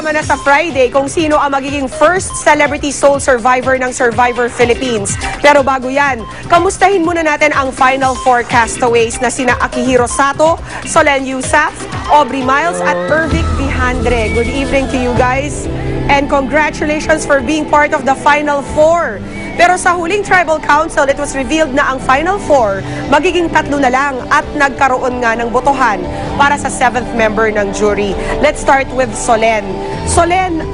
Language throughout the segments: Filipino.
Malalaman na sa Friday kung sino ang magiging first celebrity soul survivor ng Survivor Philippines. Pero bago yan, kamustahin muna natin ang final four castaways na sina Akihiro Sato, Solen Yusaf, Aubrey Miles at Ervic Vihandre. Good evening to you guys and congratulations for being part of the final four. Pero sa huling Tribal Council, it was revealed na ang Final Four magiging 3 na lang at nagkaroon nga ng botohan para sa 7th member ng jury. Let's start with Solen. Solen,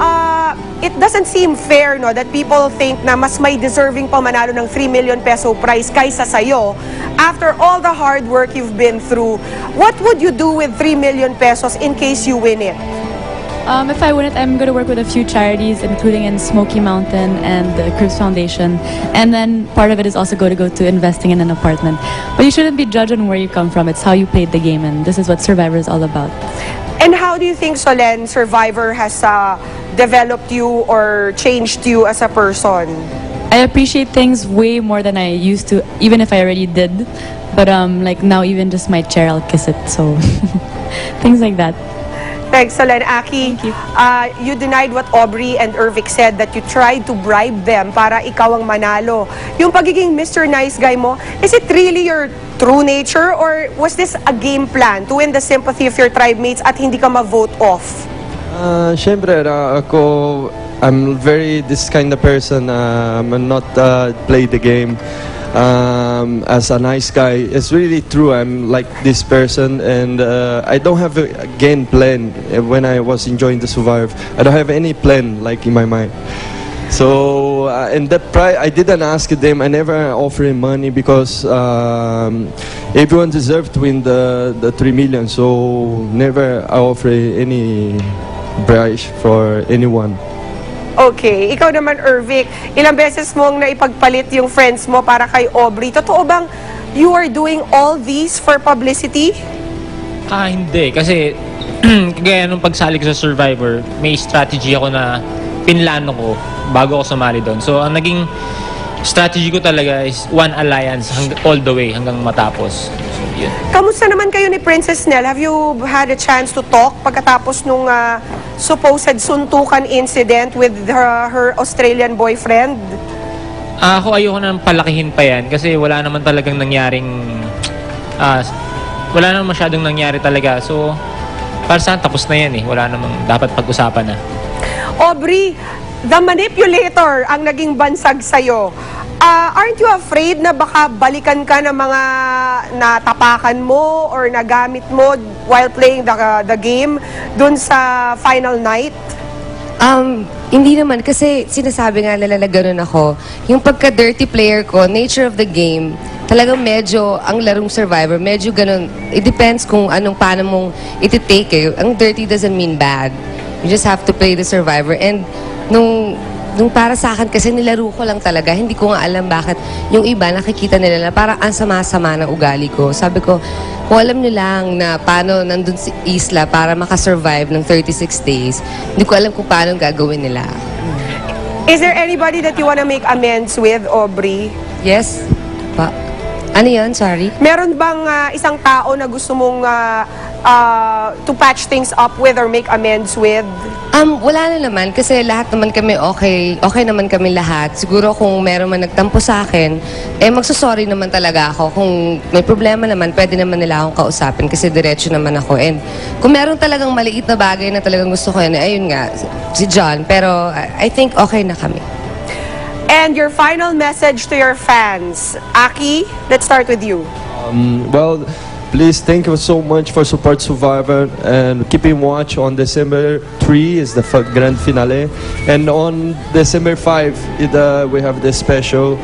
it doesn't seem fair no, that people think na mas may deserving pa manalo ng 3 million peso prize kaysa sa'yo. After all the hard work you've been through, what would you do with 3 million pesos in case you win it? If I win it, I'm going to work with a few charities, including in Smoky Mountain and the Cruz Foundation. And then part of it is also going to go to investing in an apartment. But you shouldn't be judged on where you come from. It's how you played the game, and this is what Survivor is all about. And how do you think, Solen, Survivor has developed you or changed you as a person? I appreciate things way more than I used to, even if I already did. But like now, even just my chair, I'll kiss it. So things like that. Thanks, Solen. Aki, you denied what Aubrey and Ervic said, that you tried to bribe them para ikaw ang manalo. Yung pagiging Mr. Nice Guy mo, is it really your true nature or was this a game plan to win the sympathy of your tribe mates at hindi ka ma-vote off? Siyempre, ako, I'm very this kind of person. I'm not play the game as a nice guy. It's really true. I'm like this person, and I don't have a game plan when I was enjoying the Survivor. I don't have any plan like in my mind. So and that I didn't ask them. I never offered him money because everyone deserved to win the 3 million. So never I offer any prize for anyone. Okay, ikaw naman, Ervic, ilang beses mong naipagpalit yung friends mo para kay Aubrey. Totoo bang you are doing all these for publicity? Hindi. Kasi, kagaya nung pagsali ko sa Survivor, may strategy ako na pinlano ko bago ako sumali doon. So, ang naging strategy ko talaga is one alliance all the way hanggang matapos. So, yun. Kamusta naman kayo ni Princess Nell? Have you had a chance to talk pagkatapos nung supposed suntukan incident with her Australian boyfriend? Ako ayoko nang palakihin pa yan kasi wala naman talagang nangyaring wala naman masyadong nangyari talaga. So, para saan tapos na yan eh. Wala namang dapat pag-usapan na. Aubrey, the manipulator ang naging bansag sa'yo. Aren't you afraid na baka balikan ka ng mga natapakan mo or nagamit mo while playing the game dun sa final night? Hindi naman kasi sinasabi nga nila na gano'n ako. Yung pagka-dirty player ko, nature of the game, talagang medyo, ang larong Survivor, medyo gano'n. It depends kung paano mong iti-take eh. Ang dirty doesn't mean bad. You just have to play the Survivor. And nung para sa akin, kasi nilaro ko lang talaga, hindi ko nga alam bakit yung iba nakikita nila na parang ang sama-sama ng ugali ko. Sabi ko, kung alam nyo lang na paano nandun si Isla para makasurvive ng 36 days, hindi ko alam kung paano gagawin nila. Is there anybody that you wanna make amends with, Aubrey? Yes? Ano yun? Sorry? Meron bang isang tao na gusto mong to patch things up with or make amends with? Wala na naman kasi lahat naman kami okay naman kami lahat. Siguro kung meron man nagtampo sa akin, magsusorry naman talaga ako. Kung may problema naman, pwede naman nila akong kausapin kasi diretso naman ako. And kung meron talagang maliit na bagay na talagang gusto ko, ayun nga, si John. Pero I think okay na kami. And your final message to your fans. Aki, let's start with you. Well, please thank you so much for support Survivor and keeping watch on December 3 is the grand finale, and on December 5 we have the special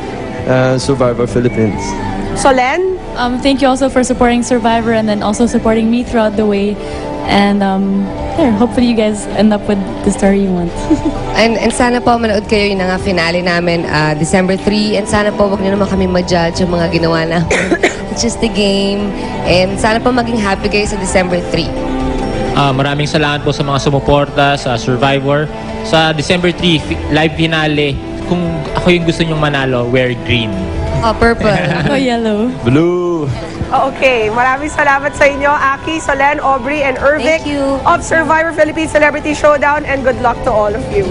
Survivor Philippines. Solen? Thank you also for supporting Survivor and then also supporting me throughout the way. And hopefully you guys end up with the story you want. and sana po manood kayo yung nga finale namin December 3. And sana po wag niyo naman kami ma-judge yung mga ginawa namin. It's just a game. And sana po maging happy kayo sa December 3. Maraming salamat po sa mga sumuporta sa Survivor. Sa December 3, live finale, kung ako yung gusto nyong manalo, wear green. Purple. Oh, yellow. Blue. you. Okay, maraming salamat sa inyo, Aki, Solen, Aubrey, and Irvic Thank you. of Survivor Philippines Celebrity Showdown, and good luck to all of you.